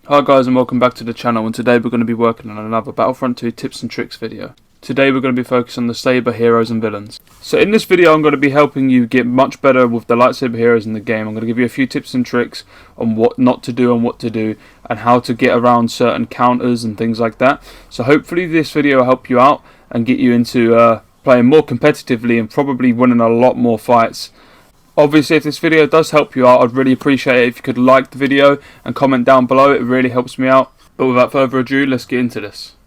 Hi guys and welcome back to the channel, and today we're going to be working on another Battlefront 2 tips and tricks video. Today we're going to be focused on the Saber heroes and villains. So in this video I'm going to be helping you get much better with the lightsaber heroes in the game. I'm going to give you a few tips and tricks on what not to do and what to do, and how to get around certain counters and things like that. So hopefully this video will help you out and get you into playing more competitively and probably winning a lot more fights. Obviously, if this video does help you out, I'd really appreciate it if you could like the video and comment down below. It really helps me out. But without further ado, let's get into this.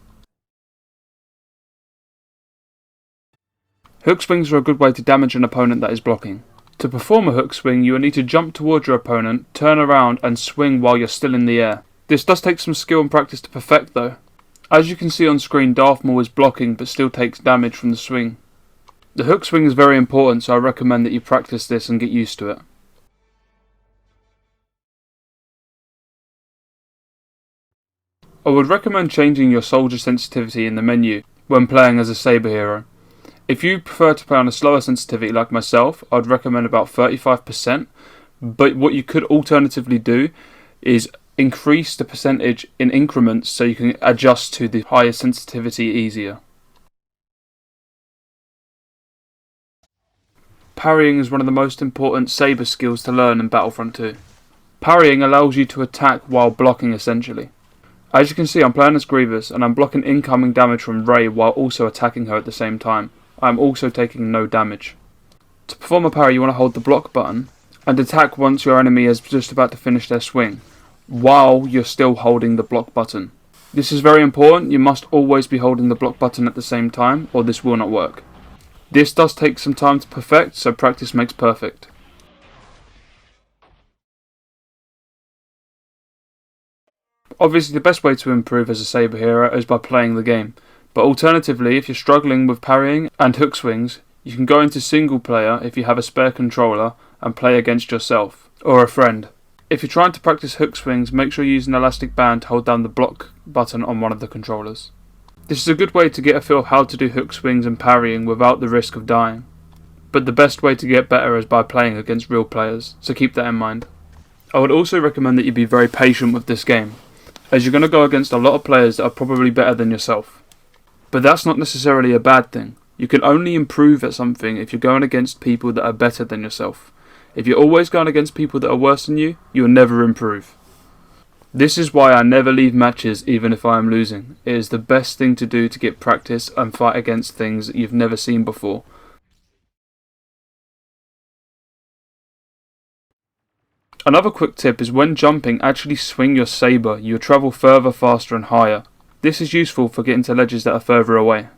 Hook swings are a good way to damage an opponent that is blocking. To perform a hook swing, you will need to jump towards your opponent, turn around and swing while you're still in the air. This does take some skill and practice to perfect though. As you can see on screen, Darth Maul is blocking but still takes damage from the swing. The hook swing is very important, so I recommend that you practice this and get used to it. I would recommend changing your soldier sensitivity in the menu when playing as a saber hero. If you prefer to play on a slower sensitivity like myself, I'd recommend about 35%, but what you could alternatively do is increase the percentage in increments so you can adjust to the higher sensitivity easier. Parrying is one of the most important saber skills to learn in Battlefront 2. Parrying allows you to attack while blocking essentially. As you can see, I'm playing as Grievous and I'm blocking incoming damage from Rey while also attacking her at the same time. I'm also taking no damage. To perform a parry, you want to hold the block button and attack once your enemy is just about to finish their swing, while you're still holding the block button. This is very important. You must always be holding the block button at the same time or this will not work. This does take some time to perfect, so practice makes perfect. Obviously the best way to improve as a saber hero is by playing the game, but alternatively if you're struggling with parrying and hook swings, you can go into single player if you have a spare controller and play against yourself or a friend. If you're trying to practice hook swings, make sure you use an elastic band to hold down the block button on one of the controllers. This is a good way to get a feel of how to do hook swings and parrying without the risk of dying. But the best way to get better is by playing against real players, so keep that in mind. I would also recommend that you be very patient with this game, as you're going to go against a lot of players that are probably better than yourself. But that's not necessarily a bad thing. You can only improve at something if you're going against people that are better than yourself. If you're always going against people that are worse than you, you'll never improve. This is why I never leave matches even if I am losing. It is the best thing to do to get practice and fight against things that you've never seen before. Another quick tip is when jumping, actually swing your saber. You'll travel further, faster and higher. This is useful for getting to ledges that are further away.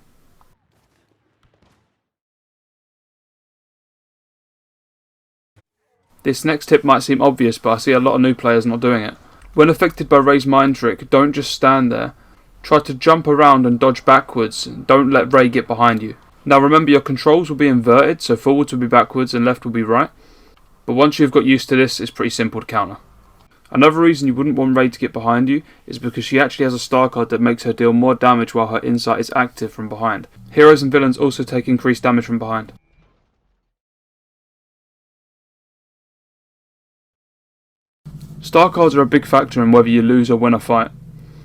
This next tip might seem obvious, but I see a lot of new players not doing it. When affected by Rey's mind trick, don't just stand there. Try to jump around and dodge backwards. Don't let Rey get behind you. Now remember, your controls will be inverted, so forwards will be backwards and left will be right. But once you've got used to this, it's pretty simple to counter. Another reason you wouldn't want Rey to get behind you is because she actually has a star card that makes her deal more damage while her insight is active from behind. Heroes and villains also take increased damage from behind. Star cards are a big factor in whether you lose or win a fight.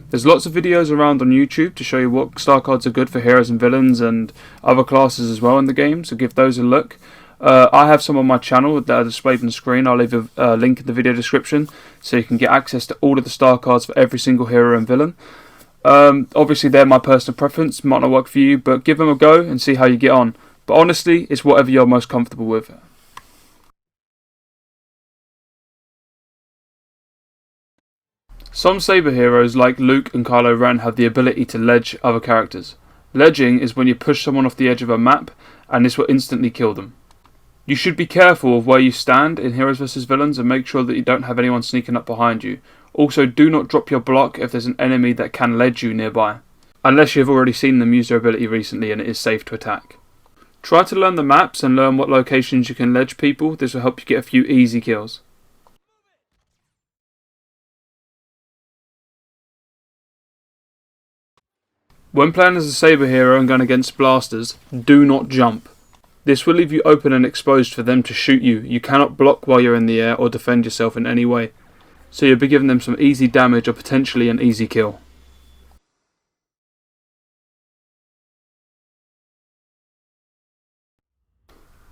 There's lots of videos around on YouTube to show you what star cards are good for heroes and villains and other classes as well in the game, so give those a look. I have some on my channel that are displayed on the screen. I'll leave a link in the video description so you can get access to all of the star cards for every single hero and villain. Obviously they're my personal preference, might not work for you, but give them a go and see how you get on. But honestly, it's whatever you're most comfortable with. Some saber heroes like Luke and Kylo Ren have the ability to ledge other characters. Ledging is when you push someone off the edge of a map and this will instantly kill them. You should be careful of where you stand in Heroes vs Villains and make sure that you don't have anyone sneaking up behind you. Also, do not drop your block if there's an enemy that can ledge you nearby, unless you've already seen them use their ability recently and it is safe to attack. Try to learn the maps and learn what locations you can ledge people. This will help you get a few easy kills. When playing as a saber hero and going against blasters, do not jump. This will leave you open and exposed for them to shoot you. You cannot block while you're in the air or defend yourself in any way. so you'll be giving them some easy damage or potentially an easy kill.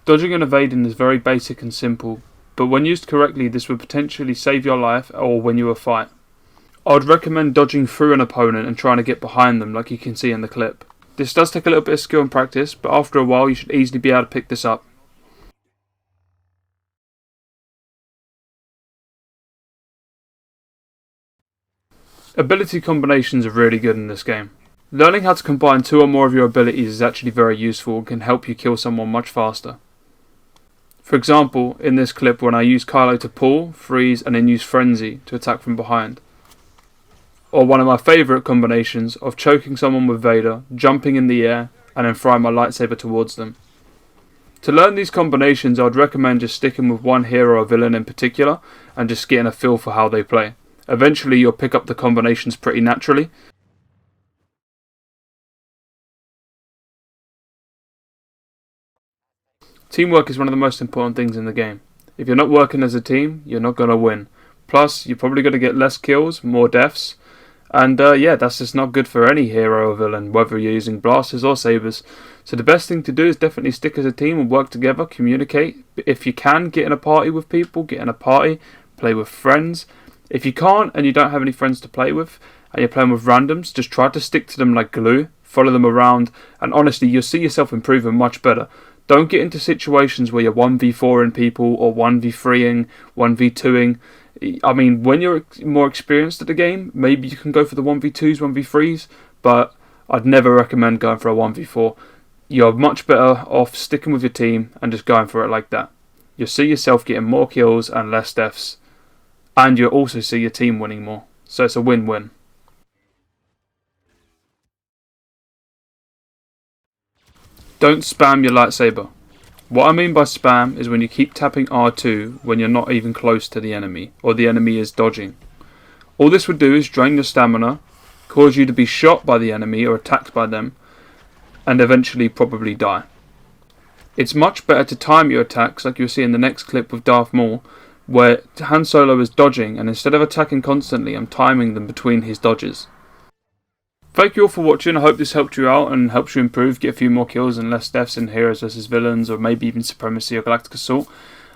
Dodging and evading is very basic and simple, but when used correctly this would potentially save your life or win you a fight. I would recommend dodging through an opponent and trying to get behind them like you can see in the clip. This does take a little bit of skill and practice, but after a while you should easily be able to pick this up. Ability combinations are really good in this game. Learning how to combine 2 or more of your abilities is actually very useful and can help you kill someone much faster. For example, in this clip when I use Kylo to pull, freeze and then use Frenzy to attack from behind. Or one of my favourite combinations of choking someone with Vader, jumping in the air and then throwing my lightsaber towards them. To learn these combinations I would recommend just sticking with one hero or villain in particular and just getting a feel for how they play. Eventually you'll pick up the combinations pretty naturally. Teamwork is one of the most important things in the game. If you're not working as a team, you're not going to win. Plus, you're probably going to get less kills, more deaths. And yeah, that's just not good for any hero or villain, whether you're using blasters or sabers. So the best thing to do is definitely stick as a team and work together, communicate. If you can, get in a party with people, get in a party, play with friends. If you can't and you don't have any friends to play with, and you're playing with randoms, just try to stick to them like glue, follow them around, and honestly, you'll see yourself improving much better. Don't get into situations where you're 1v4ing people or 1v3ing, 1v2ing. I mean, when you're more experienced at the game, maybe you can go for the 1v2s, 1v3s, but I'd never recommend going for a 1v4. You're much better off sticking with your team and just going for it like that. You'll see yourself getting more kills and less deaths, and you'll also see your team winning more. So it's a win-win. Don't spam your lightsaber. What I mean by spam is when you keep tapping R2 when you're not even close to the enemy, or the enemy is dodging. All this would do is drain your stamina, cause you to be shot by the enemy or attacked by them, and eventually probably die. It's much better to time your attacks like you'll see in the next clip with Darth Maul, where Han Solo is dodging and instead of attacking constantly I'm timing them between his dodges. Thank you all for watching. I hope this helped you out and helps you improve, get a few more kills and less deaths in Heroes vs Villains, or maybe even Supremacy or Galactic Assault.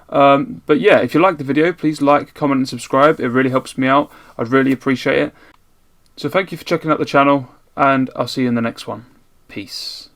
But yeah, if you liked the video, please like, comment and subscribe. It really helps me out. I'd really appreciate it. So thank you for checking out the channel, and I'll see you in the next one. Peace.